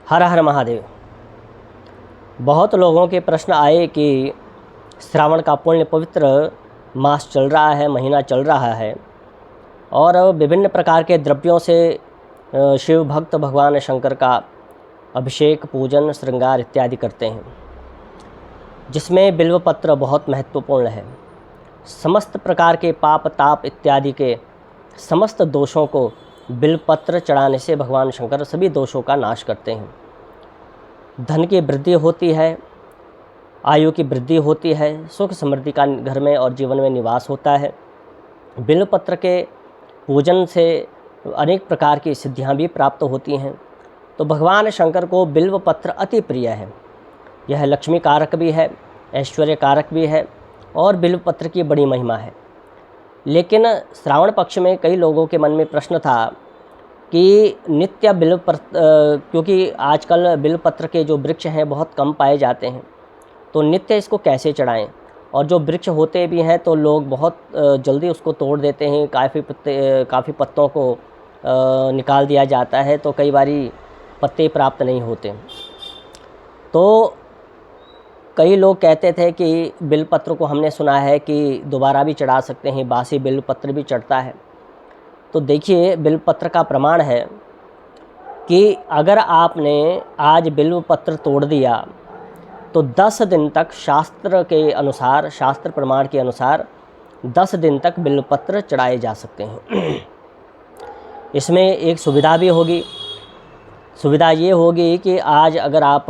हर हर महादेव। बहुत लोगों के प्रश्न आए कि श्रावण का पुण्य पवित्र मास चल रहा है, महीना चल रहा है और विभिन्न प्रकार के द्रव्यों से शिव भक्त भगवान शंकर का अभिषेक, पूजन, श्रृंगार इत्यादि करते हैं, जिसमें बिल्वपत्र बहुत महत्वपूर्ण है। समस्त प्रकार के पाप, ताप इत्यादि के समस्त दोषों को बिल्वपत्र चढ़ाने से भगवान शंकर सभी दोषों का नाश करते हैं। धन की वृद्धि होती है, आयु की वृद्धि होती है, सुख समृद्धि का घर में और जीवन में निवास होता है। बिल्वपत्र के पूजन से अनेक प्रकार की सिद्धियां भी प्राप्त होती हैं। तो भगवान शंकर को बिल्वपत्र अति प्रिय है। यह लक्ष्मी कारक भी है, ऐश्वर्य कारक भी है और बिल्वपत्र की बड़ी महिमा है। लेकिन श्रावण पक्ष में कई लोगों के मन में प्रश्न था कि नित्य बिल्वपत्र, क्योंकि आजकल बिल्वपत्र के जो वृक्ष हैं बहुत कम पाए जाते हैं, तो नित्य इसको कैसे चढ़ाएं। और जो वृक्ष होते भी हैं तो लोग बहुत जल्दी उसको तोड़ देते हैं, काफ़ी पत्तों को निकाल दिया जाता है, तो कई बारी पत्ते प्राप्त नहीं होते। तो कई लोग कहते थे कि बिल्वपत्र को हमने सुना है कि दोबारा भी चढ़ा सकते हैं, बासी बिल्वपत्र भी चढ़ता है। तो देखिए, बिल्वपत्र का प्रमाण है कि अगर आपने आज बिल्वपत्र तोड़ दिया तो 10 दिन तक शास्त्र के अनुसार, शास्त्र प्रमाण के अनुसार 10 दिन तक बिल्वपत्र चढ़ाए जा सकते हैं। इसमें एक सुविधा भी होगी। सुविधा ये होगी कि आज अगर आप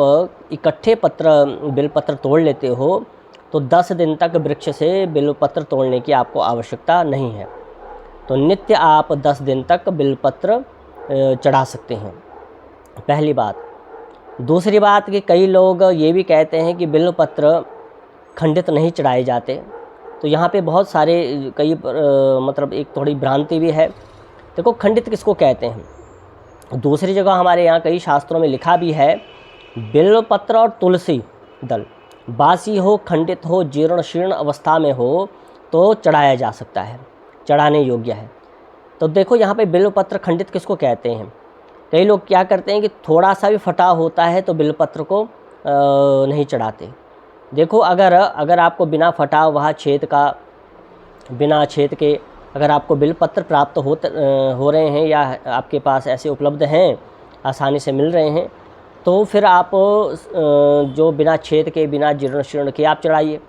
इकट्ठे बिल्वपत्र तोड़ लेते हो तो 10 दिन तक वृक्ष से बिल्वपत्र तोड़ने की आपको आवश्यकता नहीं है। तो नित्य आप 10 दिन तक बिल्वपत्र चढ़ा सकते हैं, पहली बात। दूसरी बात कि कई लोग ये भी कहते हैं कि बिल्वपत्र खंडित नहीं चढ़ाए जाते। तो यहाँ पे बहुत सारे मतलब एक थोड़ी भ्रांति भी है। देखो, खंडित किसको कहते हैं? दूसरी जगह हमारे यहाँ कई शास्त्रों में लिखा भी है, बिल्वपत्र और तुलसी दल बासी हो, खंडित हो, जीर्ण शीर्ण अवस्था में हो तो चढ़ाया जा सकता है, चढ़ाने योग्य है। तो देखो, यहाँ पे बिल्वपत्र खंडित किसको कहते हैं? कई लोग क्या करते हैं कि थोड़ा सा भी फटा होता है तो बिल्वपत्र को नहीं चढ़ाते। देखो, अगर आपको बिना फटा हुआ बिना छेद के अगर आपको बिल्वपत्र प्राप्त हो रहे हैं या आपके पास ऐसे उपलब्ध हैं, आसानी से मिल रहे हैं, तो फिर आप जो बिना छेद के, बिना जीर्ण शीर्ण के आप चढ़ाइए।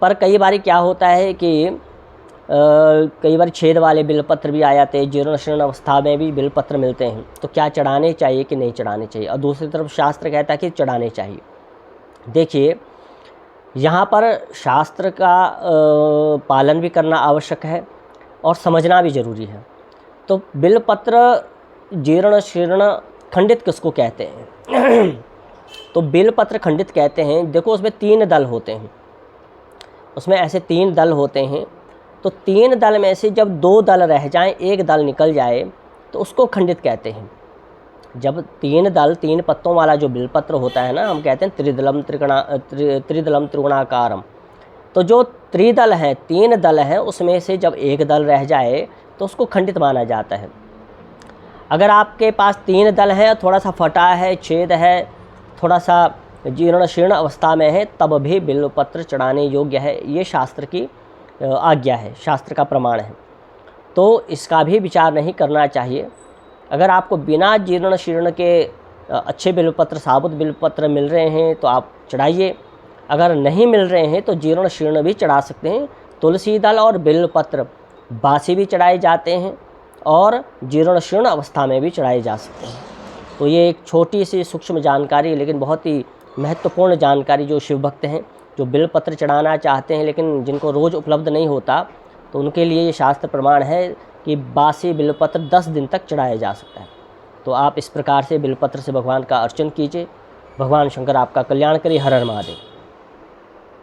पर कई बार क्या होता है कि कई बार छेद वाले बिल्वपत्र भी आ जाते हैं, जीर्ण शीर्ण अवस्था में भी बिल्वपत्र मिलते हैं। तो क्या चढ़ाने चाहिए कि नहीं चढ़ाने चाहिए? और दूसरी तरफ शास्त्र कहता है कि चढ़ाने चाहिए। देखिए, यहाँ पर शास्त्र का पालन भी करना आवश्यक है और समझना भी ज़रूरी है। तो बिल्वपत्र जीर्ण शीर्ण खंडित किसको कहते हैं? तो बिल्वपत्र खंडित कहते हैं, देखो उसमें 3 दल होते हैं। उसमें ऐसे 3 दल होते हैं। तो 3 दल में से जब 2 दल रह जाएं, एक दल निकल जाए, तो उसको खंडित कहते हैं। जब 3 पत्तों वाला जो बिल्वपत्र होता है ना, हम कहते हैं त्रिदलम त्रिगुणाकारम। तो जो त्रिदल है, 3 दल हैं, उसमें से जब एक दल रह जाए तो उसको खंडित माना जाता है। अगर आपके पास 3 दल हैं, थोड़ा सा फटा है, छेद है, थोड़ा सा जीर्ण शीर्ण अवस्था में है, तब भी बिल्वपत्र चढ़ाने योग्य है। ये शास्त्र की आज्ञा है, शास्त्र का प्रमाण है। तो इसका भी विचार नहीं करना चाहिए। अगर आपको बिना जीर्ण शीर्ण के अच्छे बिल्वपत्र, साबुत बिल्वपत्र मिल रहे हैं तो आप चढ़ाइए। अगर नहीं मिल रहे हैं तो जीर्ण शीर्ण भी चढ़ा सकते हैं। तुलसी दल और बिल्वपत्र बासी भी चढ़ाए जाते हैं और जीर्ण शीर्ण अवस्था में भी चढ़ाए जा सकते हैं। तो ये एक छोटी सी सूक्ष्म जानकारी, लेकिन बहुत ही महत्वपूर्ण जानकारी, जो शिव भक्त हैं, जो बिल्वपत्र चढ़ाना चाहते हैं लेकिन जिनको रोज़ उपलब्ध नहीं होता, तो उनके लिए ये शास्त्र प्रमाण है कि बासी बिल्वपत्र 10 दिन तक चढ़ाया जा सकता है। तो आप इस प्रकार से बिल्वपत्र से भगवान का अर्चन कीजिए। भगवान शंकर आपका कल्याण करें। हर हर महादेव।